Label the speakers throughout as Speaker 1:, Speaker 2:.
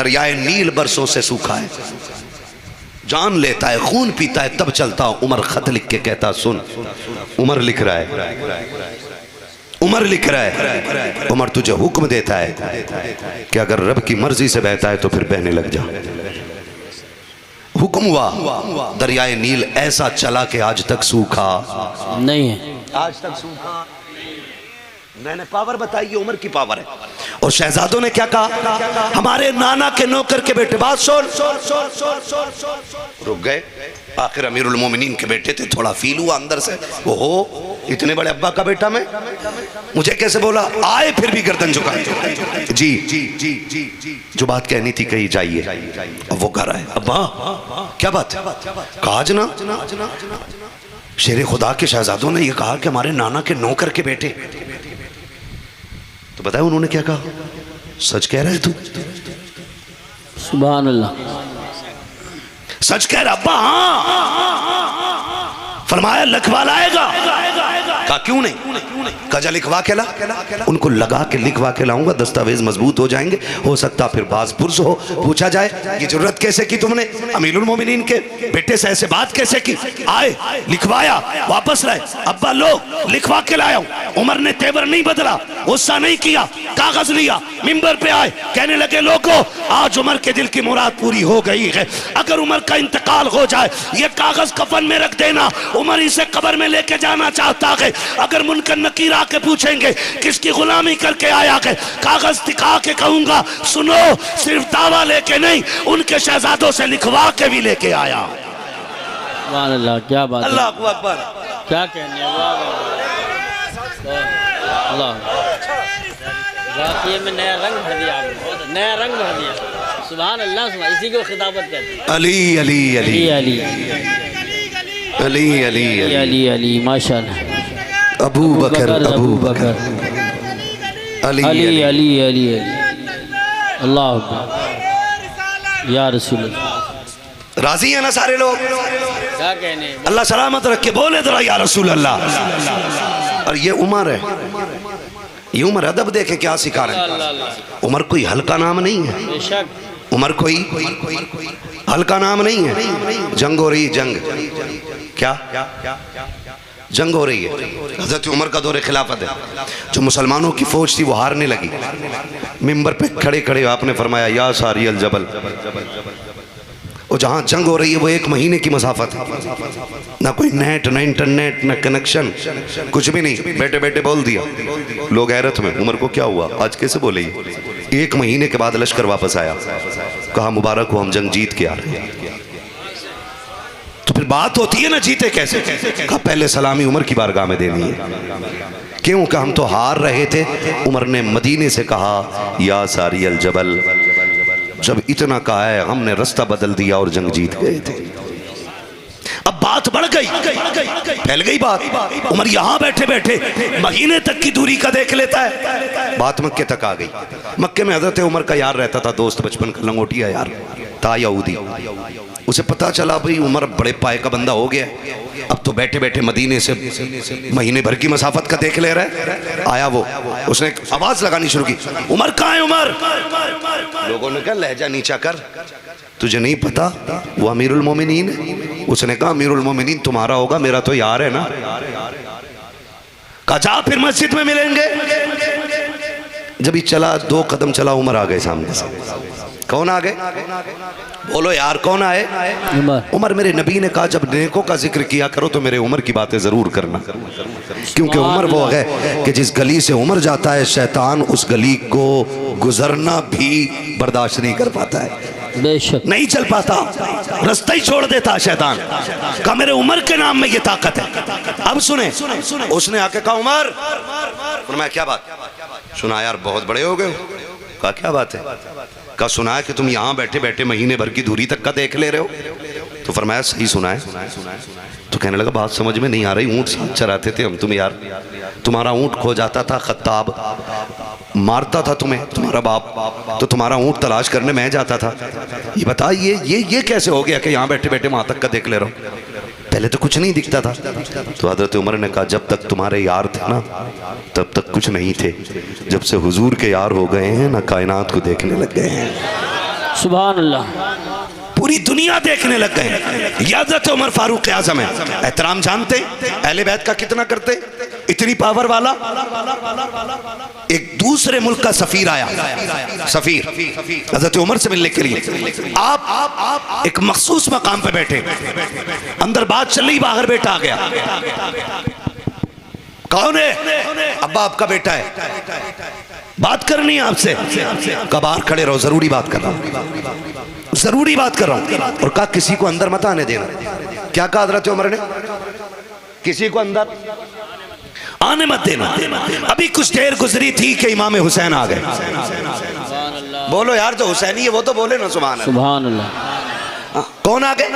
Speaker 1: दरियाए नील बरसों से सूखा है, जान लेता है, खून पीता है, तब चलता। उमर खत लिख के कहता, सुन। उमर लिख रहा है, उमर लिख रहा है, उमर तुझे हुक्म देता है कि अगर रब की मर्जी से बहता है तो फिर बहने लग जा। हुक्म हुआ, दरियाए नील ऐसा चला कि आज तक सूखा
Speaker 2: नहीं है,
Speaker 1: आज तक सूखा। मैंने पावर बताई, ये उमर की पावर है। और शहजादों ने क्या कहा, हमारे नाना के नौकर के बेटे, बात सुन। रुक गए। आखिर अमीरुल मोमिनीन के बेटे थे, थोड़ा फील हुआ अंदर से, ओहो इतने बड़े अब्बा का बेटा मैं, मुझे कैसे बोला। आए फिर भी गर्दन झुकाए, जी जी जी जी जी, जो बात कहनी थी कही जाइए। अब वो घर आए, अब्बा क्या बात है, कहा जना शेर खुदा के शहजादों ने ये कहा कि हमारे नाना के नौकर के बेटे। तो बताया उन्होंने क्या कहा, सच कह रहा है तू,
Speaker 2: सुभान अल्लाह,
Speaker 1: सच कह रहा अब्बा। हाँ फरमाया लिखवा लाएगा। कहा क्यों नहीं, कहा लिखवा के ला। उनको लगा के लिखवा के लाऊंगा, दस्तावेज मजबूत हो जाएंगे, हो सकता फिर बाज पुरस हो, पूछा जाए ये जरूरत कैसे की तुमने, अमीरुल मोमिनीन के बेटे से ऐसे बात कैसे की। आए लिखवाया, वापस लाए, अब्बा लो लिखवा के लाया हूं। उमर ने तेवर नहीं बदला, गुस्सा नहीं किया, कागज लिया, मिंबर पे आए, कहने लगे लोगों आज उमर के दिल की मुराद पूरी हो गई है, अगर उमर का इंतकाल हो जाए ये कागज कफन में रख देना, उमर इसे कब्र में लेके जाना चाहता है। अगर मुनकर नकीर आके पूछेंगे किसकी गुलामी करके आया है, कागज दिखा के कहूंगा सुनो सिर्फ दावा लेके नहीं, उनके शहजादों से लिखवा के भी लेके आया।
Speaker 2: अल्लाह क्या बात,
Speaker 1: अल्लाह अकबर,
Speaker 2: क्या कहने, अल्लाह में नया रंग भर दिया, नया रंग भर दिया। सुभान अल्लाह, इसी को खिताबत कहते हैं।
Speaker 1: अली अली अली
Speaker 2: अली
Speaker 1: अली अली
Speaker 2: अली अली अली माशाअल्लाह,
Speaker 1: अबू बकर अबू बकर अली
Speaker 2: अली अली अली अल्लाह या रसूल।
Speaker 1: राजी है ना सारे लोग,
Speaker 2: क्या कहने,
Speaker 1: अल्लाह सलामत रखे, बोले जरा या रसूल अल्लाह। और ये उमर है, ये उमर अदब देखे क्या सिखा रहे हैं। उमर कोई हल्का नाम नहीं है,
Speaker 2: बेशक
Speaker 1: उमर कोई हल्का नाम नहीं है। जंग हो रही, जंग क्या जंग हो रही है, हज़रत उमर का दौरे खिलाफत है, जो मुसलमानों की फौज थी वो हारने लगी। मिंबर पे खड़े खड़े आपने फरमाया या सारी अल जबल, और जहाँ जंग हो रही है वो 1 महीने की मसाफत है, ना कोई नेट ना इंटरनेट ना कनेक्शन, कुछ भी नहीं, बैठे बैठे बोल दिया। लोग हैरत में, उमर को क्या हुआ आज कैसे बोले। 1 महीने के बाद लश्कर वापस आया, कहा मुबारक हो हम जंग जीत के आ रहे हैं। तो फिर बात होती है ना जीते कैसे, कहा पहले सलामी उमर की बारगाह में देनी है। क्यों, कहा हम तो हार रहे थे, उमर ने मदीने से कहा या सारी अल जबल, जब इतना कहा है हमने रास्ता बदल दिया और जंग जीत गए थे। अब बात बढ़ गई, फैल गई बात। उमर यहां बैठे बैठे महीने तक की दूरी का देख लेता है, बात मक्के तक आ गई। मक्के में हजरत उमर का यार रहता था, दोस्त बचपन का लंगोटिया यार था यहूदी। उसे पता चला भाई उमर बड़े पाए का बंदा हो गया, अब तो बैठे बैठे मदीने से महीने भर की मसाफत का देख ले रहा है। आया वो, उसने आवाज लगानी शुरू की, उमर कहाँ है उमर। लोगों ने कहा लहजा नीचा कर, तुझे नहीं पता वो अमीरुल मोमिनीन है। उसने कहा अमीरुल मोमिनीन तुम्हारा होगा, मेरा तो यार है ना। कहा जा फिर मस्जिद में मिलेंगे। जब ही चला 2 कदम चला, उमर आ गए सामने से। कौन आ गए, बोलो यार कौन आए। उमर मेरे नबी ने कहा जब नेकों का जिक्र किया करो तो मेरे उमर की बातें जरूर करना, क्योंकि उमर वो है कि जिस गली से उमर जाता है शैतान उस गली को गुजरना भी बर्दाश्त नहीं कर पाता है,
Speaker 2: बेशक
Speaker 1: नहीं चल पाता, रास्ता ही छोड़ देता शैतान। कहा मेरे उमर के नाम में ये ताकत है। अब सुने, उसने आके कहा उमर, मैं क्या बात, सुना यार बहुत बड़े हो गए। कहा क्या बात है। कहा सुना है कि तुम यहाँ बैठे बैठे महीने भर की दूरी तक का देख ले रहे हो। तो फरमाया सही सुना है। तो कहने लगा बात समझ में नहीं आ रही, ऊँट साथ चराते थे हम तुम यार, तुम्हारा ऊँट खो जाता था, खत्ताब मारता था तुम्हें तुम्हारा बाप, तो तुम्हारा ऊँट तलाश करने मैं जाता था। ये बता ये कैसे हो गया कि यहाँ बैठे बैठे वहाँ तक का देख ले रहा हूँ, पहले तो कुछ नहीं दिखता था। तो हजरत उमर ने कहा जब तक तुम्हारे यार थे ना तब तक कुछ नहीं थे, जब से हुजूर के यार हो गए हैं ना कायनात को देखने लग गए हैं।
Speaker 2: सुभान अल्लाह।
Speaker 1: पूरी दुनिया देखने लग गए। ये हज़रत उमर फारूक आज़म है। एहतराम जानते अहले बैत का कितना करते, इतनी पावर वाला। एक दूसरे मुल्क का सफीर आया, सफीर हज़रत उमर से मिलने के लिए। आप एक मखसूस मकाम पे बैठे, अंदर बात चल रही, बाहर बेटा आ गया। कौन है? अब्बा आपका बेटा है, बात करनी है आपसे। कब बाहर खड़े रहो, जरूरी बात कर रहा हूं, जरूरी बात कर रहा हूं। और कहा किसी को अंदर मत आने देना। क्या कहा हज़रत उमर ने? किसी को अंदर आने मत देना। अभी कुछ देर गुजरी थी कि इमाम हुसैन आ गए। बोलो यार, जो हुसैनी है वो तो बोले ना सुभान अल्लाह।
Speaker 2: सुभान अल्लाह।
Speaker 1: कौन आ गए?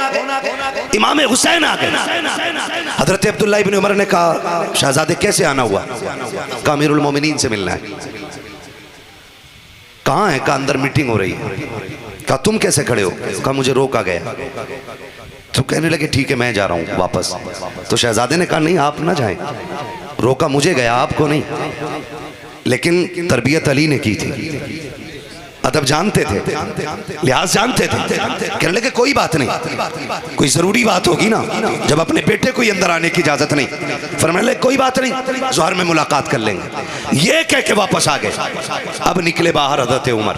Speaker 1: इमाम हुसैन आ गए। हजरत अब्दुल्लाह इब्न उमर ने कहा शहजादे कैसे आना हुआ? कहा अमीरुल मोमिनीन से मिलना है। कहाँ है? कहा अंदर मीटिंग हो रही है। कहा तुम कैसे खड़े हो? कहा मुझे रोका गया। तो कहने लगे ठीक है मैं जा रहा हूँ वापस। तो शहजादे ने कहा नहीं आप ना जाएं, रोका मुझे गया आपको नहीं। लेकिन तरबियत अली ने की थी, अदब जानते थे, लिहाज जानते थे। कहने लगे कोई बात नहीं, कोई जरूरी बात होगी ना, जब अपने बेटे को अंदर आने की इजाजत नहीं। फरमाने लगे कोई बात नहीं, ज़ोहर में मुलाकात कर लेंगे। ये कह के वापस आ गए। अब निकले बाहर हज़रत उमर।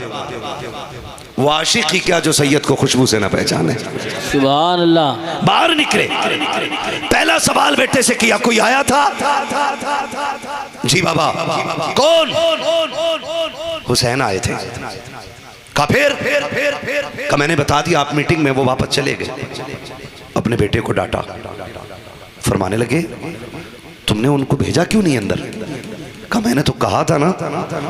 Speaker 1: वो आशिक ही क्या जो सैयद को खुशबू से न पहचाने।
Speaker 2: सुभान अल्लाह।
Speaker 1: बाहर निकले, पहला सवाल बेटे से किया कोई आया था? जी बाबा। कौन? हुसैन आए थे। कहा फिर? कहा मैंने बता दिया आप मीटिंग में। वो वापस चले गए। अपने बेटे को डांटा। फरमाने लगे तुमने उनको भेजा क्यों नहीं अंदर? कहा मैंने तो कहा था ना।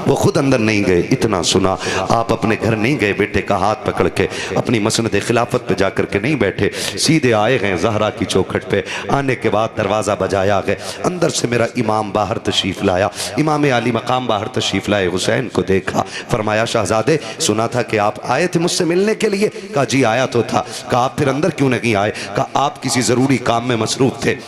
Speaker 1: वो खुद अंदर नहीं गए। इतना सुना, आप अपने घर नहीं गए, बेटे का हाथ पकड़ के अपनी मसनद खिलाफत पे जाकर के नहीं बैठे, सीधे आए गए ज़हरा की चौखट पे। आने के बाद दरवाज़ा बजाया गया, अंदर से मेरा इमाम बाहर तशरीफ़ लाया। इमाम आली मकाम बाहर तशरीफ़ लाए, हुसैन को देखा। फरमाया शहजादे सुना था कि आप आए थे मुझसे मिलने के लिए। कहा जी आया तो था। कहा आप फिर अंदर क्यों नहीं आए? कहा आप किसी ज़रूरी काम में मसरूफ़ थे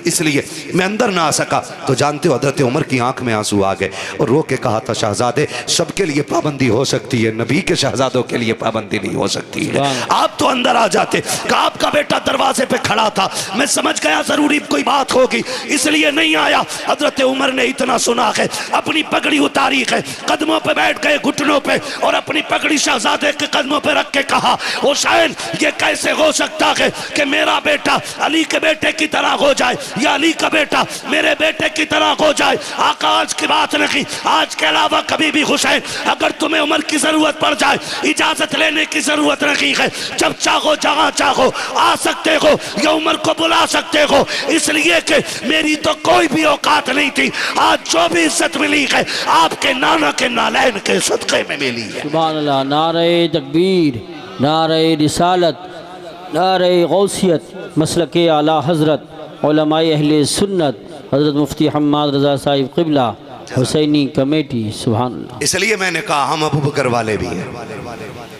Speaker 1: इसलिए मैं अंदर ना आ सका। तो जानते हो हज़रत उमर की आंख में आंसू आ गए और रो के कहा था शहजादे सबके लिए पाबंदी हो सकती है, नबी के शहजादों के लिए पाबंदी नहीं हो सकती है। आप तो अंदर आ जाते। कहा आपका बेटा दरवाजे पे खड़ा था, मैं समझ गया जरूरी कोई बात होगी इसलिए नहीं आया। हजरत उमर ने इतना सुना है, अपनी पगड़ी उतारी है, कदमों पे बैठ गए घुटनों पे और अपनी पगड़ी शहजादे के कदमों पे रख के कहा हुसैन ये कैसे हो सकता है कि मेरा बेटा अली के बेटे की तरह हो जाए या अली का बेटा मेरे बेटे की तरह हो जाए। आका आज की बात नहीं, आज के अलावा कभी भी हुसैन अगर तुम्हें उमर की जरूरत पड़ जाए इजाजत लेने की जरूरत नहीं है। जब चाहो जहां चाहो आ सकते हो या उमर को बुला सकते हो, इसलिए कि मेरी तो कोई भी औकात नहीं थी। आज जो भी इज्जत मिली है आपके नाना के नालैन के सदक़े में मिली है।
Speaker 2: सुभान अल्लाह। नारे तकबीर, नारे रिसालत, नारे गौसियत, मसलके आला हज़रत उलमाए अहले सुन्नत हज़रत मुफ्ती हम्माद रज़ा साहिब क़िबला हुसैनी कमेटी। सुभान अल्लाह।
Speaker 1: इसलिए मैंने कहा हम अबू बकर वाले भी हैं,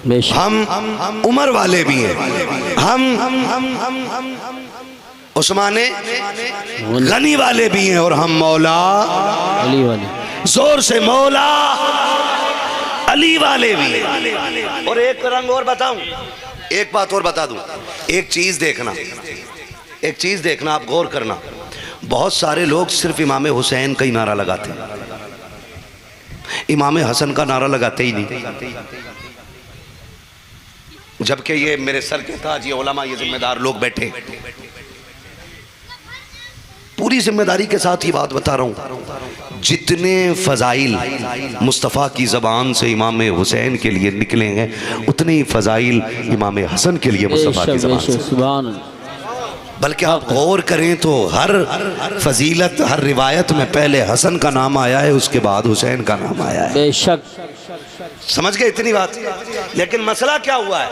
Speaker 2: बेशक
Speaker 1: हम उमर वाले भी हैं, हम उस्माने गनी वाले भी हैं और हम मौला
Speaker 2: अली वाले,
Speaker 1: जोर से मौला अली वाले भी हैं। और एक रंग और बताऊं, एक बात और बता दूं, एक चीज देखना, एक चीज देखना, आप गौर करना। बहुत सारे लोग सिर्फ इमाम हुसैन का ही नारा लगाते हैं, इमाम हसन का नारा लगाते ही नहीं। जबकि ये मेरे सर के ताज, ये उलमा, ये जिम्मेदार लोग बैठे, पूरी जिम्मेदारी के साथ ही बात बता रहा हूं। जितने फजाइल मुस्तफ़ा की ज़बान से इमाम हुसैन के लिए निकले हैं उतने ही फजाइल इमाम हसन के लिए मुस्तफ़ा की ज़बान से।
Speaker 2: सुभान।
Speaker 1: बल्कि आप गौर करें तो हर फजीलत, हर रिवायत में पहले हसन का नाम आया है, उसके बाद हुसैन का नाम आया है।
Speaker 2: बेशक।
Speaker 1: समझ गए इतनी बात। लेकिन मसला क्या हुआ है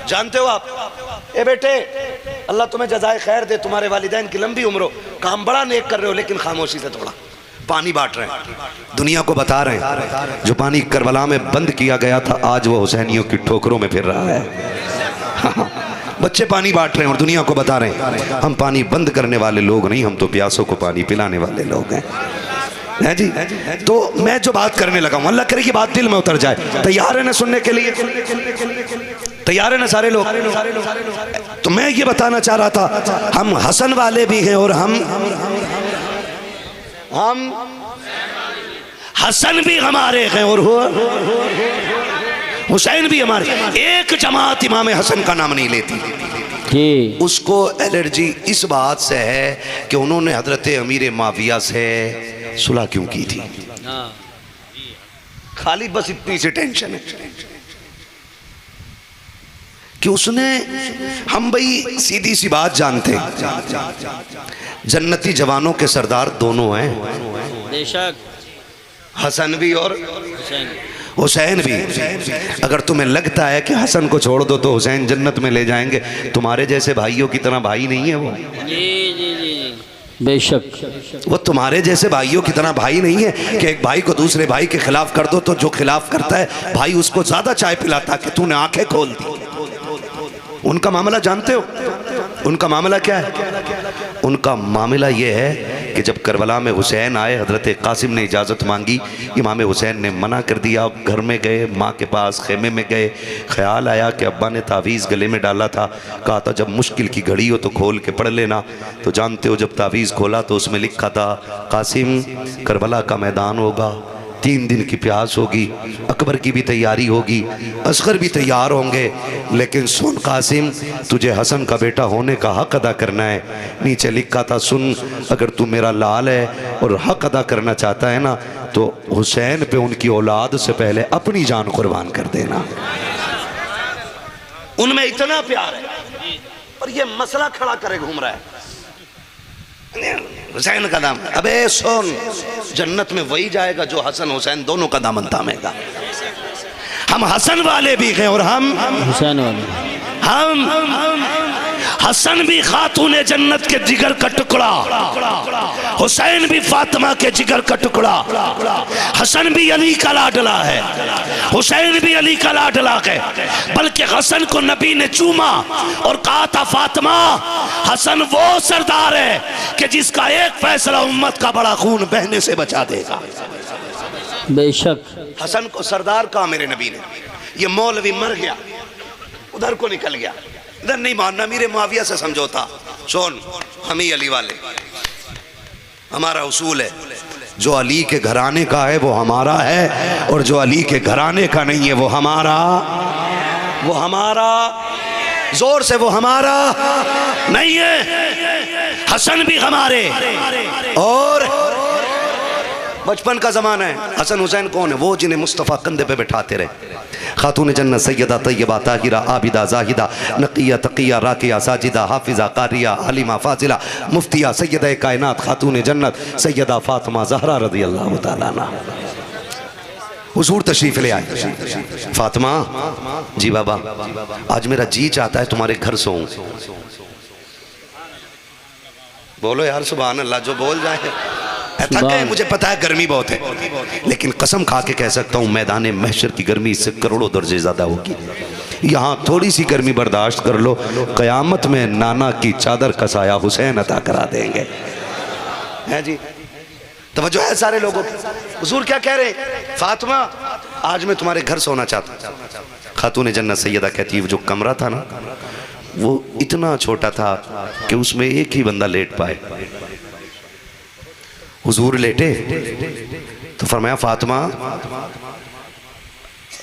Speaker 1: जानते हो आप? ए बेटे अल्लाह तुम्हें जज़ाए खैर दे, तुम्हारे वालिदैन की लंबी उम्र हो, काम बड़ा नेक कर रहे हो, लेकिन खामोशी से थोड़ा पानी बांट रहे हैं, दुनिया को बता रहे हैं जो पानी करबला में बंद किया गया था आज वो हुसैनियों की ठोकरों में फिर रहा है। बच्चे पानी बांट रहे हैं और दुनिया को बता रहे हैं हम पानी बंद करने वाले लोग नहीं, हम तो प्यासों को पानी पिलाने वाले लोग हैं। है जी। तो मैं जो बात करने लगा हूं, अल्लाह करे कि बात दिल में उतर जाए। तैयार है ना सुनने के लिए? तैयार है ना सारे लोग? तो मैं ये बताना चाह रहा था, हम हसन वाले भी हैं और हम हसन भी हमारे हैं और हुसैन भी हमारे। एक जमात इमाम हसन का नाम नहीं लेती। उसको एलर्जी इस बात से है कि उन्होंने हजरत अमीर माविया से सुलह क्यों की थी। खाली बस इतनी सी टेंशन है कि उसने, हम भाई सीधी सी बात जानते हैं, जन्नती जवानों के सरदार दोनों हैं,
Speaker 2: बेशक
Speaker 1: हसन भी और हुसैन भी। अगर तुम्हें लगता है कि हसन को छोड़ दो तो हुसैन जन्नत में ले जाएंगे, तुम्हारे जैसे भाइयों की तरह भाई नहीं है वो।
Speaker 2: बेशक
Speaker 1: वो तुम्हारे जैसे भाइयों की तरह भाई नहीं है कि एक भाई को दूसरे भाई के खिलाफ कर दो तो जो खिलाफ करता है भाई उसको ज्यादा चाय पिलाता कि तूने आंखें खोल दी। उनका मामला जानते हो? उनका मामला क्या है? उनका मामला ये है कि जब करबला में हुसैन आए, हजरत कासिम ने इजाज़त मांगी, इमाम हुसैन ने मना कर दिया। घर में गए, माँ के पास खेमे में गए, ख्याल आया कि अब्बा ने तावीज़ गले में डाला था, कहा था जब मुश्किल की घड़ी हो तो खोल के पढ़ लेना। तो जानते हो जब तावीज़ खोला तो उसमें लिखा था, कासिम करबला का मैदान होगा, 3 दिन की प्यास होगी, अकबर की भी तैयारी होगी, असगर भी तैयार होंगे, लेकिन सुन कासिम, तुझे हसन का बेटा होने का हक अदा करना है। नीचे लिखा था, सुन अगर तू मेरा लाल है और हक अदा करना चाहता है ना तो हुसैन पे उनकी औलाद से पहले अपनी जान कुर्बान कर देना। उनमें इतना प्यार है और ये मसला खड़ा करे घूम रहा है हुसैन का दाम। अबे सुन, जन्नत में वही जाएगा जो हसन हुसैन दोनों का दामन थामेगा। हम हसन वाले भी हैं और हम
Speaker 2: हुसैन वाले।
Speaker 1: हम हसन भी खातून जन्नत के जिगर का टुकड़ा, हुसैन भी फातिमा के जिगर का टुकड़ा। हसन भी अली का लाडला है, हुसैन भी अली का लाडला है। बल्कि हसन को नबी ने चूमा और कहा था, फातिमा हसन वो सरदार है कि जिसका एक फैसला उम्मत का बड़ा खून बहने से बचा देगा।
Speaker 2: बेशक
Speaker 1: हसन को सरदार कहा मेरे नबी ने। ये मौलवी मर गया, उधर को निकल गया, इधर नहीं मानना, मेरे मुआविया से समझौता। सुन, हम ही अली वाले, हमारा उसूल है, जो अली के घराने का है वो हमारा है और जो अली के घराने का नहीं है वो हमारा, जोर से वो हमारा नहीं है। हसन भी हमारे। और बचपन का ज़माना है। हसन हुसैन कौन है? वो जिन्हें मुस्तफ़ा कंधे पे बैठाते रहे। खातून जन्नत सैयदा तैयबा ताहिरा आबिदा जाहिदा नकिया तकिया राकिया साजिदा हाफिजा कारिया हलीमा फाजिला मुफ्तिया सैयदा कायनात खातून जन्नत सैयदा फातिमा ज़हरा रज़ी अल्लाह तआला अन्हा। हुजूर तशरीफ़ ले आए। फातिमा जी बाबा, आज मेरा जी चाहता है तुम्हारे घर सोऊं। बोलो यार सुभान अल्लाह, जो बोल जाए। थक गए, मुझे पता है गर्मी बहुत है, लेकिन कसम खा के कह सकता हूँ मैदान महशर की गर्मी इससे करोड़ों दर्जे ज़्यादा होगी। यहाँ थोड़ी सी गर्मी बर्दाश्त कर लो, क़यामत में नाना की चादर का साया हुसैन अता करा देंगे। है जी, तवज्जो है सारे लोगों की। हुजूर क्या कह रहे हैं? फातिमा आज मैं तुम्हारे घर सोना चाहता हूँ। खातून जन्नत सैयदा कहती है, जो कमरा था ना वो इतना छोटा था कि उसमें एक ही बंदा लेट पाए। हुजूर लेटे तो फरमाया, फातिमा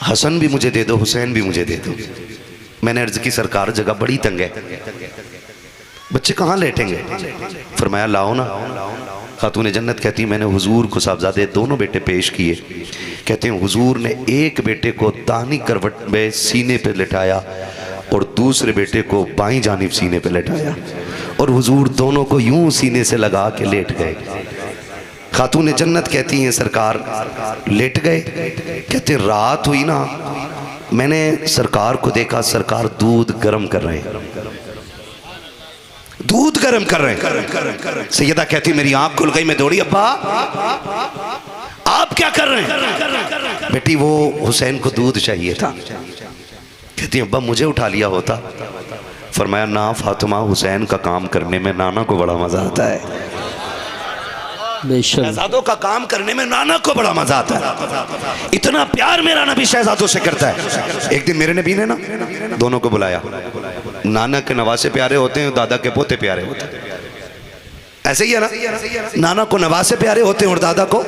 Speaker 1: हसन भी मुझे दे दो, हुसैन भी मुझे दे दो। मैंने अर्ज की, सरकार जगह बड़ी तंग है, बच्चे कहाँ लेटेंगे? फरमाया लाओ ना। खातून जन्नत कहती, मैंने हुजूर को साहबजादे दोनों बेटे पेश किए। कहते हैं हुजूर ने एक बेटे को दानी करवट में सीने पे लेटाया और दूसरे बेटे को बाईं जानिब सीने पे लेटाया और हुजूर दोनों को यूं सीने से लगा के लेट गए। खातून जन्नत कहती हैं, सरकार लेट गए। कहते रात हुई ना, मैंने सरकार को देखा, सरकार दूध गर्म कर रहे हैं, दूध गर्म कर रहे हैं। सैयदा कहती, मेरी आंख खुल गई, मैं दौड़ी, अब्बा आप क्या कर रहे हैं? बेटी वो हुसैन को दूध चाहिए था। कहती अब्बा मुझे उठा लिया होता। फरमाया ना फातिमा, हुसैन का काम करने में नाना को बड़ा मजा आता है।
Speaker 2: बेशक
Speaker 1: शहजादों का काम करने में नाना को बड़ा मजा आता है। इतना प्यार मेरा नबी शहजादों से करता है। एक दिन मेरे नबी ने ना दोनों को बुलाया। नाना के नवासे प्यारे होते हैं, दादा के पोते प्यारे होते हैं। ऐसे ही है ना, नाना को नवासे प्यारे होते हैं और दादा को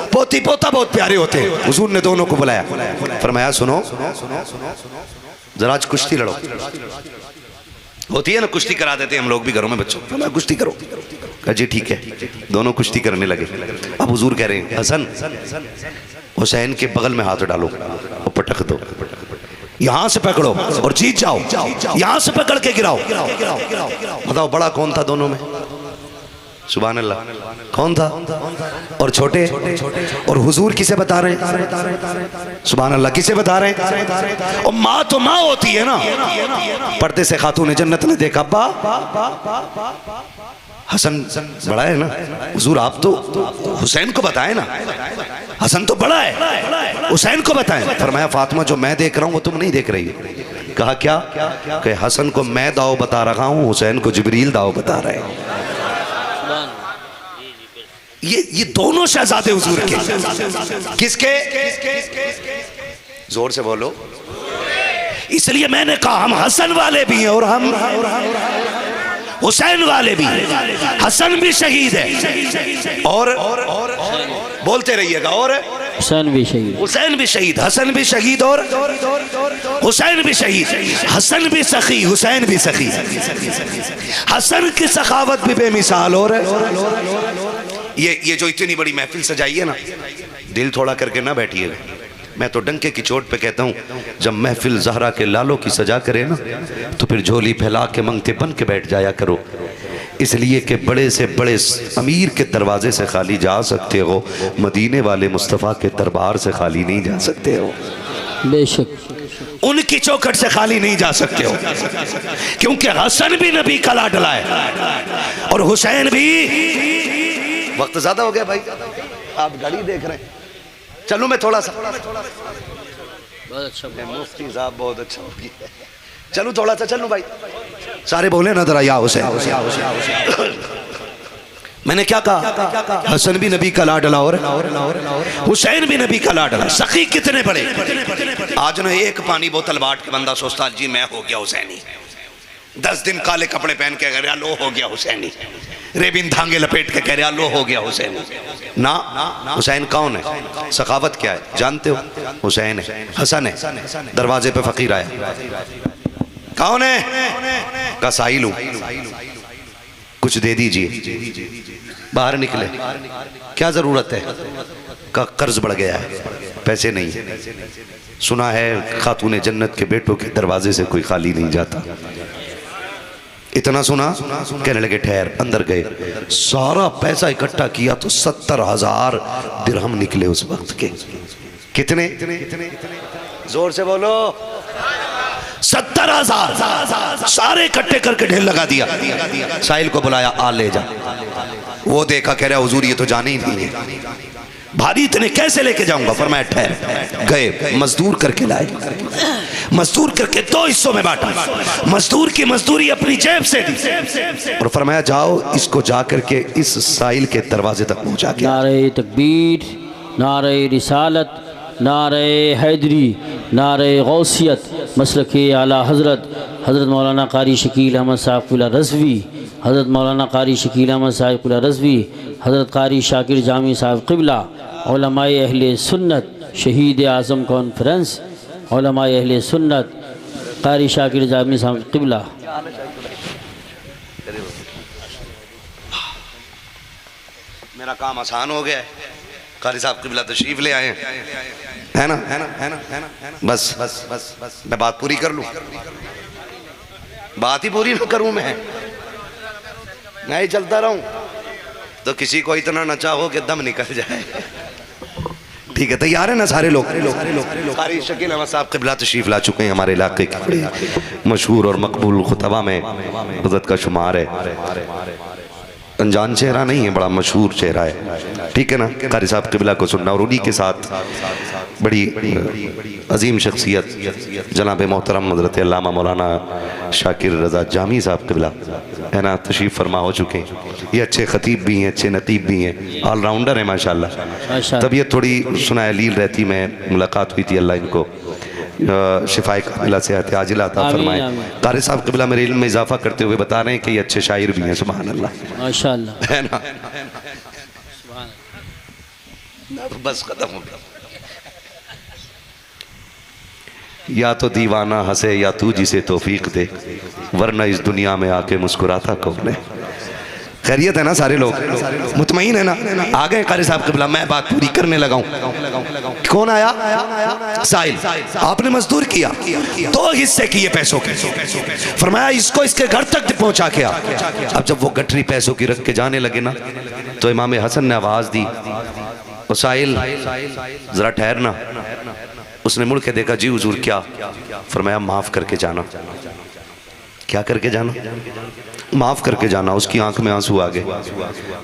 Speaker 1: पोती पोता बहुत प्यारे होते हैं। हुजूर ने दोनों को बुलाया, फरमाया सुनो जरा आज कुश्ती लड़ो। होती है ना, कुश्ती करा देते हैं हम लोग भी घरों में बच्चों, फरमाया कुश्ती करो। कहा जी ठीक है। दोनों कुश्ती करने लगे। अब हुजूर कह रहे हैं हसन हुसैन के बगल में हाथ डालो और पटक दो, यहां से पकड़ो और जीत जाओ, यहां से पकड़ के गिराओ। बताओ बड़ा कौन था दोनों में? सुभान अल्लाह, कौन था? और छोटे? और हुजूर किसे बता रहे हैं? सुभान अल्लाह, किसे बता रहे हैं? और माँ तो माँ होती है ना। पर्दे से खातून जन्नत ने देखा, अब्बा हसन बड़ा है ना, हुजूर आप तो हुसैन को बताए ना, हसन तो बड़ा है, हुसैन को बताएं। फरमाया फातिमा जो मैं देख रहा हूँ वो तुम नहीं देख रही हो। कहा क्या? कि हसन को मैं दाव बता रहा हूँ, हुसैन को जिब्रील दाव बता रहे हैं। ये दोनों शहजादे हुजूर के। किसके? जोर से बोलो। इसलिए मैंने कहा हम हसन वाले भी हैं और हम हुसैन वाले भी। हसन भी शहीद है और बोलते रहिएगा, और
Speaker 2: हुसैन भी शहीद,
Speaker 1: हुसैन भी शहीद, हसन भी शहीद और हुसैन भी शहीद। हसन भी सखी, हुसैन भी सखी। हसन की सखावत भी बेमिसाल। और ये जो इतनी बड़ी महफिल सजाई है ना, दिल थोड़ा करके ना बैठिएगा। मैं तो डंके की चोट पे कहता हूँ, जब महफिल ज़हरा के लालों की सजा करे ना, तो फिर झोली फैला के मंगते बन के बैठ जाया करो। इसलिए कि बड़े से बड़े अमीर के दरवाजे से खाली जा सकते हो, मदीने वाले मुस्तफ़ा के दरबार से खाली नहीं जा सकते हो।
Speaker 2: बेशक
Speaker 1: उनकी चौखट से खाली नहीं जा सकते हो, क्योंकि हसन भी नबी का लाडला है और हुसैन भी। वक्त ज्यादा हो गया भाई, आप घड़ी देख रहे हैं। चलो मैं थोड़ा सा,
Speaker 2: बहुत अच्छा,
Speaker 1: मुफ्ती साहब बहुत अच्छा हो गया। चलो थोड़ा सा चलो भाई, सारे बोले ना जरा या हुसैन। मैंने क्या कहा? हसन भी नबी का लाडला और हुसैन भी नबी का लाडला। सखी कितने बड़े। आज ना एक पानी बोतल बांट के बंदा सोचता जी मैं हो गया हुसैनी। 10 दिन काले कपड़े पहन के कह रहा लो हो गया हुसैनी। रेबिन धांगे लपेट के कह रहा लो हो गया हुसैनी। ना, हुसैन कौन है? सखावत क्या है जानते हो? हुसैन है, हसन है। दरवाजे पे फकीर आया, कौन है? का साहिल हूं, कुछ दे दीजिए। बाहर निकले, क्या जरूरत है? का कर्ज बढ़ गया है, पैसे नहीं। सुना है खातूने जन्नत के बेटों के दरवाजे से कोई खाली नहीं जाता। इतना सुना, कहने लगे ठहर। अंदर गए, सारा पैसा इकट्ठा किया तो 70,000 दिरहम निकले उस वक्त के। कितने? जोर से बोलो। 70,000 सारे इकट्ठे करके ढेर लगा दिया। साहिल को बुलाया, आ ले जा। वो देखा, कह रहा हुजूर ये तो जाने ही नहीं है, भारी इतने कैसे लेके जाऊंगा? फरमाया ठहर। गए, मजदूर करके लाए, मजदूर करके 2 हिस्सों में बांटा। मजदूर की मजदूरी अपनी जेब से दी और फरमाया जाओ इसको जा करके इस साहिल के दरवाजे तक पहुंचा के।
Speaker 2: नारे तकबीर, नारे रिसालत, नारे हैदरी, नारे गौसियत, मसलके आला हज़रत हज़रत मौलाना कारी शकील अहमद साहिब क़िला रज़वी, हज़रत मौलाना कारी शकील अहमद साहिब क़िला रज़वी, हज़रत कारी शाकिर जामी साहिब क़िबला, उलमाए अहले सुन्नत, शहीद आज़म कॉन्फ्रेंस, उलमाए अहले सुन्नत, कारी शाकिर जामी साहिब क़िबला।
Speaker 1: मेरा काम आसान हो गया है, कारी साहब क़िबला तशरीफ ले आए है ना, बस बस बस बस मैं बात पूरी कर लूं। बात ही पूरी ना करूं मैं ही चलता रहूं तो किसी को इतना नचा हो कि दम निकल जाए। ठीक है, तैयार है ना सारे लोग? कारी शकील अहमद साहब क़िबला तशरीफ ला चुके हैं। हमारे इलाके के मशहूर और मकबूल खुतबा में हज़रत का शुमार है। अनजान चेहरा नहीं है, बड़ा मशहूर चेहरा है, ठीक है ना। कारी साहब क़िबला को सुनना और उन्हीं के साथ बड़ी अजीम शख्सियत जनाब मोहतरम हज़रत अल्लामा मौलाना शाकिर रज़ा जामी साहब क़िबला है ना, तशरीफ़ फरमा हो चुके हैं। ये अच्छे ख़तीब भी हैं, अच्छे नतीब भी हैं, ऑलराउंडर है माशाल्लाह। तबीयत थोड़ी सुनाए लील रहती, मैं मुलाकात हुई थी, अल्लाह इनको शिफाए कामिला से आजिला अता फरमाए। कारी साहब क़िबला मेरे इल्म में इजाफा करते हुए बता रहे हैं कि ये अच्छे शायर भी हैं, सुभान अल्लाह
Speaker 2: माशाअल्लाह,
Speaker 1: है ना। बस खत्म हो गया। या तो दीवाना हंसे या तू जिसे तौफीक दे, वरना इस दुनिया में आके मुस्कुराता कौन है। खैरियत है ना, सारे लोग मुतमईन है ना। आ गए कारी साहब क़िबला, मैं बात पूरी करने लगा हूँ। कौन आया? साहिल। आपने मजदूर किया, 2 हिस्से किए पैसों के, फरमाया इसको इसके घर तक पहुंचा के आ। अब जब वो गठरी पैसों की रख के जाने लगे ना, तो इमाम हसन ने आवाज दी, और साहिल जरा ठहरना। उसने मुड़ के देखा, जी हुजूर क्या? फरमाया माफ करके जाना। क्या करके जाना? माफ़ करके जाना। उसकी आंख में आंसू आ गए,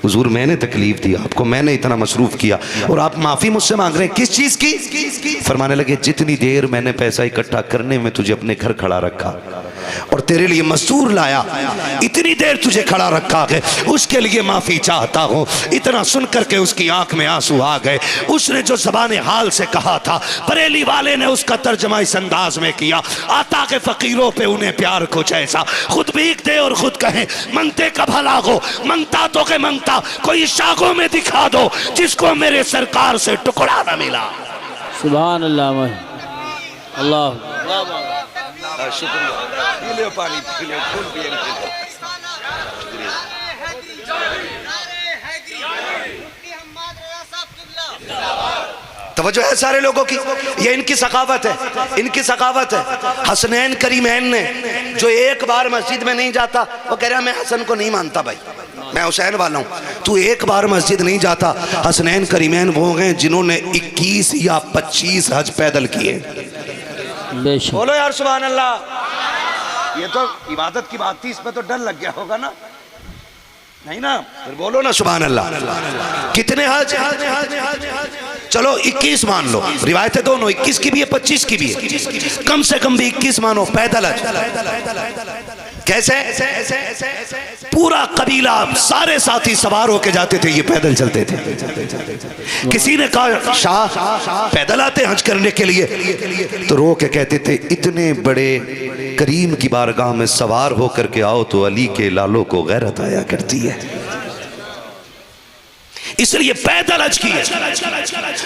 Speaker 1: हुजूर मैंने तकलीफ दी आपको, मैंने इतना मसरूफ़ किया और आप माफ़ी मुझसे मांग रहे हैं, किस चीज़ की? फरमाने लगे जितनी देर मैंने पैसा इकट्ठा करने में तुझे अपने घर खड़ा रखा और तेरे लिए मजदूर लाया, इतनी देर तुझे खड़ा रखा है, उसके लिए माफ़ी चाहता हूँ। इतना सुन करके उसकी आंख में आंसू आ गए। उसने जो ज़बान हाल से कहा था, बरेली वाले ने उसका तर्जमा इस अंदाज में किया, आता के फ़कीरों पे उन्हें प्यार कुछ ऐसा, खुद भीख दे और खुद कहे मंगते का भला हो, मंगता तो के मंगता कोई शाखों में दिखा दो जिसको मेरे सरकार से टुकड़ा न मिला।
Speaker 2: सुभान अल्लाह, अल्लाह
Speaker 1: शुक्रिया। पी लो पानी, पी लो, फूल पिएंगे। तवज्जो है सारे लोगों की, ये इनकी सखावत है, इनकी सखावत है। हसनैन करीमैन ने, जो एक बार मस्जिद में नहीं जाता, वो कह रहा मैं हसन को नहीं मानता भाई, मैं हुसैन वाला हूँ। तू एक बार मस्जिद नहीं जाता। हसनैन करीमैन वो हैं जिन्होंने 21 या 25 हज पैदल किए। बोलो यार सुभान अल्लाह। ये तो इबादत की बात थी, इस पे तो डर लग गया होगा ना, नहीं ना? फिर बोलो ना सुभान अल्लाह। कितने हज? चलो 21 मान लो, रिवायतें दोनों 21 की भी है 25 की भी है, कम से कम भी 21 मानो पैदल हज। कैसे? पूरा कबीला, सारे साथी सवार होके जाते थे, ये पैदल चलते थे। किसी ने कहा शाह पैदल आते हज करने के लिए, तो रो के कहते थे इतने बड़े करीम की बारगाह में सवार होकर के आओ तो अली के लालों को गैरत आया करती है, इसलिए पैदल हज की है।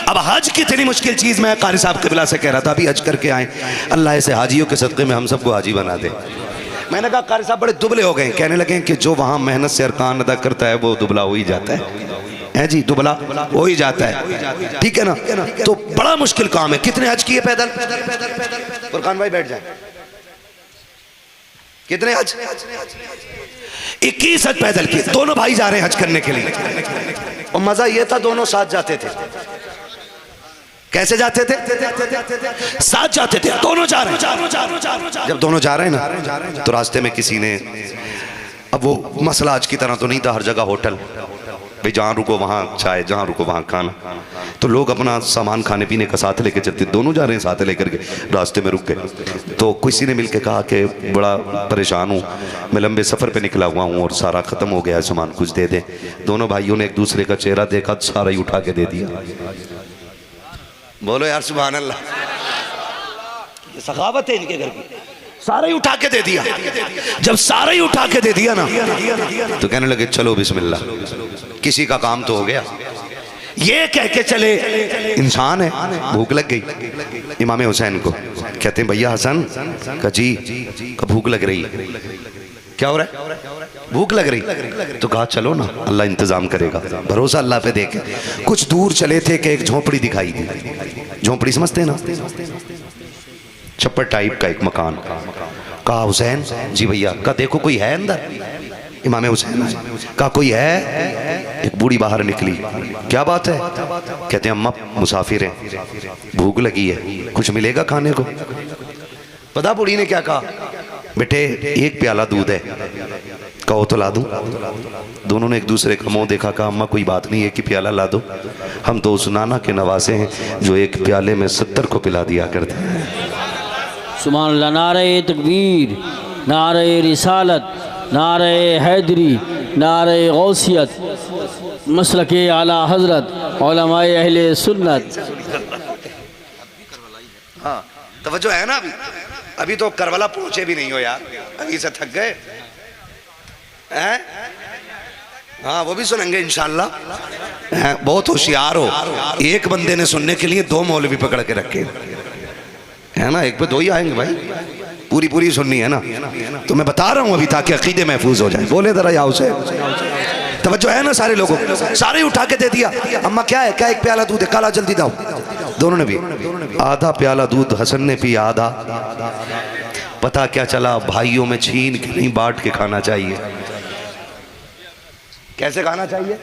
Speaker 1: अब हज कितनी मुश्किल चीज, मैं कारी साहब क़िबला से कह रहा था, अभी हज करके आए, अल्लाह ऐसे हाजियों के सदक़े में हम सबको हाजी बना दे। मैंने कहा कारी साहब बड़े दुबले हो गए, कहने लगे कि जो वहां मेहनत से अरकान अदा करता है वो दुबला हो ही जाता है जी, दुबला हो ही जाता है, ठीक है ना। तो बड़ा मुश्किल काम है। कितने हज किए पैदल? फुरकान भाई बैठ जाए। कितने हज? 21 हज पैदल किए। दोनों भाई जा रहे हैं हज करने के लिए, और मजा ये था दोनों साथ जाते थे। कैसे जाते थे? साथ जाते थे, दोनों जा रहे हैं। जब दोनों जा रहे हैं ना, तो रास्ते में किसी ने, अब वो मसला आज की तरह तो नहीं था, हर जगह होटल, भाई जहाँ रुको वहाँ चाय, जहाँ रुको वहाँ खाना, तो लोग अपना सामान खाने पीने का साथ लेके चलते। दोनों जा रहे हैं साथ लेकर के, रास्ते में रुक गए, तो किसी ने मिलके कहा कि बड़ा परेशान हूँ, मैं लंबे सफ़र पे निकला हुआ हूँ और सारा ख़त्म हो गया है सामान, कुछ दे दें। दोनों भाइयों ने एक दूसरे का चेहरा देखा, सारा ही उठा के दे दिया। बोलो यार सुभान अल्लाह। ये सखावत है इनके घर की, सारे ही उठा के दे दिया। जब सारे ही उठा के दे दिया ना, तो कहने लगे चलो बिस्मिल्लाह, किसी का काम तो हो गया। ये कह के चले, इंसान है, भूख लग गई इमाम हुसैन को। कहते हैं भैया हसन का जी का भूख लग रही है। क्या हो रहा है? भूख लग रही। तो कहा चलो ना, अल्लाह इंतजाम करेगा, भरोसा अल्लाह पे देके। कुछ दूर चले थे कि एक झोपड़ी दिखाई दी। झोपड़ी समझते हैं ना, छप्पर टाइप का एक मकान। कहा हुसैन जी भैया, का देखो कोई है अंदर? इमाम हुसैन कहा कोई है? एक बूढ़ी बाहर निकली। क्या बात है? कहते हैं अम्मा मुसाफिर हैं, भूख लगी है, कुछ मिलेगा खाने को? पता बूढ़ी ने क्या कहा? बेटे एक प्याला दूध है, कहो तो ला दूं। दोनों ने एक दूसरे का मुंह देखा, कहा अम्मा कोई बात नहीं, एक ही प्याला ला दो, हम तो उस नाना के नवासे हैं जो एक प्याले में 70 को पिला दिया करते हैं।
Speaker 2: सुभान अल्लाह। नारे तकबीर, नारे रिसालत, नारे हैदरी, नारे गौसियत, मसलके आला हजरत, उलमाए अहले सुन्नत।
Speaker 1: हाँ तवज्जो है ना। अभी तो करबला पहुंचे भी नहीं हो यार, अभी से थक गए हैं। हाँ वो भी सुनेंगे इंशाल्लाह। बहुत होशियार हो, एक बंदे ने सुनने के लिए 2 मौलवी पकड़ के रखे है ना, एक पे 2 ही आएंगे भाई, पूरी पूरी सुननी है ना। तो मैं बता रहा हूँ अभी ताकि अकीदे महफूज हो जाए। बोले जरा या उसे तवज्जो है ना सारे लोगों, सारे उठा के दे दिया। अम्मा क्या है, क्या एक प्याला दूध है, काला जल्दी दाओ। दोनों ने भी आधा प्याला दूध, हसन ने पिया आधा। पता क्या चला, भाइयों में छीन के नहीं बांट के खाना चाहिए। कैसे खाना चाहिए?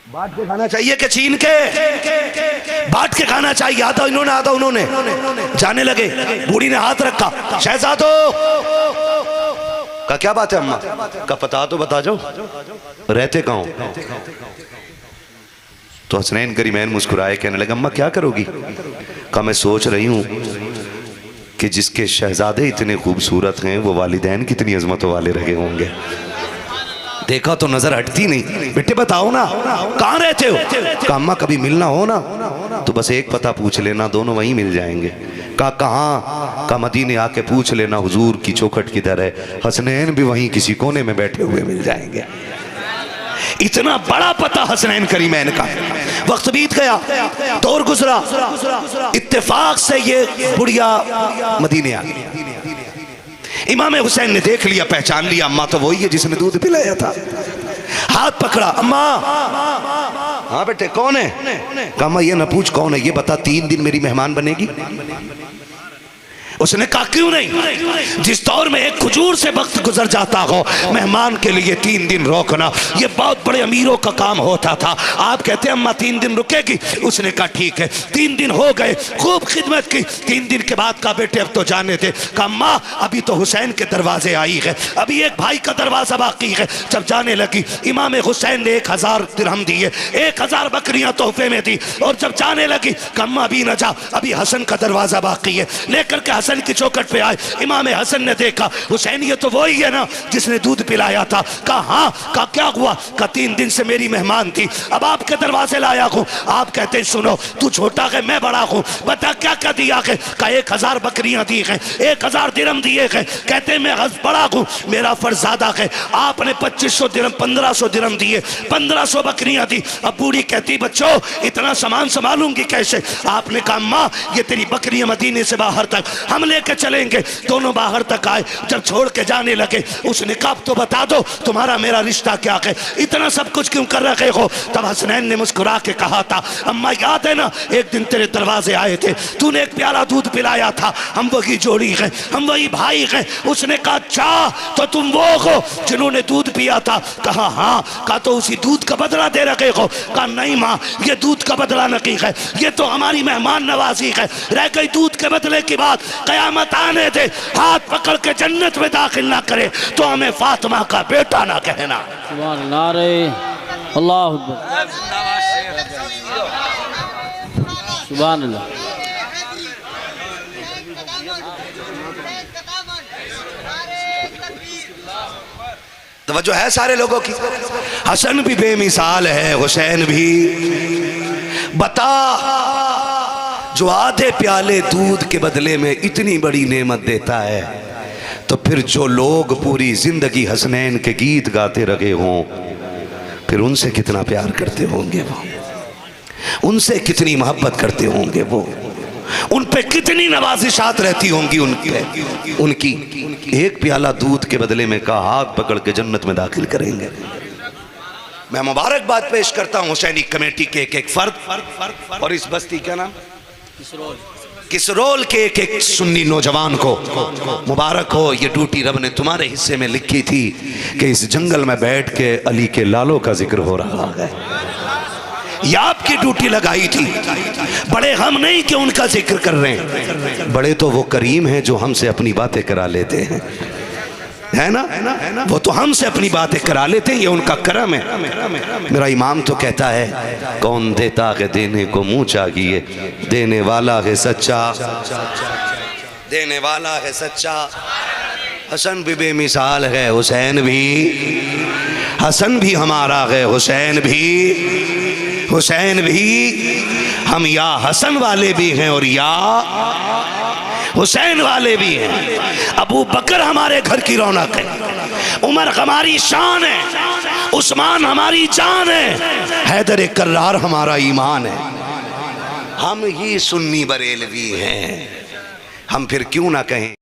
Speaker 1: बांट के खाना चाहिए कि छीन के? बांट के खाना चाहिए। आधा इन्होंने आधा उन्होंने। जाने लगे, बूढ़ी ने हाथ रखा, शहजादो का क्या बात है अम्मा का, पता तो बता जाओ, रहते कहाँ हो? तो हसनैन करीमैन मुस्कुराए, कहने लगा अम्मा क्या करोगी? कहा मैं सोच रही हूँ कि जिसके शहजादे इतने खूबसूरत हैं वो वालिदैन कितनी अजमतों वाले रहे होंगे। देखा तो नजर हटती नहीं। बेटे बताओ ना कहाँ रहते हो? कहा अम्मा कभी मिलना हो ना तो बस एक पता पूछ लेना, दोनों वहीं मिल जाएंगे। कहा कहाँ? का मदीने आके पूछ लेना हुजूर की चौखट किधर है, हसनैन भी वहीं किसी कोने में बैठे हुए मिल जाएंगे। इतना बड़ा पता हसनैन करीमैन का। वक्त बीत गया, दौर गुजरा, इत्तेफाक से ये बुढ़िया मदीने आ गई। इमाम हुसैन ने देख लिया, पहचान लिया, अम्मा तो वही है जिसने दूध पिलाया था। हाथ पकड़ा, अम्मा। हाँ बेटे कौन है? कहा अम्मा ये न पूछ कौन है, ये बता 3 दिन मेरी मेहमान बनेगी? उसने कहा क्यों नहीं, जिस दौर में एक खजूर से वक्त गुजर जाता हो, मेहमान के लिए 3 दिन रोकना ये बहुत बड़े अमीरों का काम होता था। आप कहते हैं अम्मा 3 दिन रुकेगी? उसने कहा ठीक है। 3 दिन हो गए, खूब खिदमत की। 3 दिन के बाद कहा बेटे अब तो जाने थे। कहा अम्मा अभी तो हुसैन के दरवाजे आई है, अभी एक भाई का दरवाजा बाकी है। जब जाने लगी, इमाम हुसैन ने 1000 दिरहम दिए, 1000 बकरियां तोहफे में दी। और जब जाने लगी, कहा अम्मा अभी न जा, अभी हसन का दरवाजा बाकी है। लेकर के हसन की चौखट पे आए। इमाम हसन ने देखा, हुसैन ये तो वही है ना जिसने दूध पिलाया था। कहा हाँ। कहा क्या हुआ? कहा 3 दिन से मेरी मेहमान थी, अब आपके दरवाजे लाया हूं। आप कहते हैं सुनो तू छोटा है मैं बड़ा हूं, बता क्या क्या दिया है? कहा 1000 बकरियां दी है, 1000 दिरहम दिए हैं। कहते मैं बड़ा हूं, मेरा फर्ज ज्यादा है। आपने 2500 दिरहम 1500 दिरहम दिए, 1500 बकरियां दी। अब बूढ़ी कहती बच्चों इतना सामान संभालूंगी कैसे? आपने कहा अम्मा ये तेरी बकरियां मदीने से बाहर तक हम लेके चलेंगे। दोनों बाहर तक आए, जब छोड़ के जाने लगे उसने कहा तो बता दो तुम्हारा मेरा रिश्ता क्या है, इतना सब कुछ क्यों कर रहे हो? तब हसनैन ने मुस्कुरा के कहा था अम्मा याद है ना एक दिन तेरे दरवाजे आए थे, तूने एक प्याला दूध पिलाया था, हम वही जोड़ी हैं, हम वही भाई हैं। उसने कहा अच्छा तो तुम वो हो जिन्होंने दूध पिया था? कहा हाँ। कहा तो उसी दूध का बदला दे रखे हो? कहा नहीं माँ ये दूध का बदला नहीं है, ये तो हमारी मेहमान नवाजी है। रह गई दूध के बदले की बात, कयामत आने दे हाथ पकड़ के जन्नत में दाखिल ना करे तो हमें फातिमा का बेटा ना कहना।
Speaker 2: नारे अल्लाह अकबर, सुभान अल्लाह।
Speaker 1: तवज्जो है सारे लोगों की। हसन भी बेमिसाल है, हुसैन भी। बता जो आधे प्याले दूध के बदले में इतनी बड़ी नेमत देता है, तो फिर जो लोग पूरी जिंदगी हसनैन के गीत गाते रहे हों, फिर उनसे कितना प्यार करते होंगे वो, उनसे कितनी मोहब्बत करते होंगे वो, उन पे कितनी नवाजिशात रहती होंगी उनकी। एक प्याला दूध के बदले में का हाथ पकड़ के जन्नत में दाखिल करेंगे। मैं मुबारकबाद पेश करता हूँ हुसैनी कमेटी के एक फर्द और इस बस्ती का नाम किसरोल के एक सुन्नी नौजवान को मुबारक हो। ये ड्यूटी रब ने तुम्हारे हिस्से में लिखी थी कि इस जंगल में बैठ के अली के लालों का जिक्र हो रहा है। ये आपकी ड्यूटी लगाई थी। बड़े हम नहीं कि उनका जिक्र कर रहे हैं, बड़े तो वो करीम हैं जो हमसे अपनी बातें करा लेते हैं। है ना, वो तो हमसे अपनी बातें करा लेते हैं, ये उनका करम है। मेरा इमाम तो कहता है कौन देता है देने को मुँह चाहिए, देने वाला है सच्चा, देने वाला है सच्चा। हसन भी बेमिसाल है, हुसैन भी, हसन भी हमारा है, हुसैन भी, हुसैन भी। हम या हसन वाले भी हैं और या हुसैन वाले भी हैं। अबू बकर हमारे घर की रौनक है, उमर हमारी शान है, उस्मान हमारी जान है, हैदर कर्रार हमारा ईमान है। हम ही सुन्नी बरेलवी हैं, हम फिर क्यों ना कहें।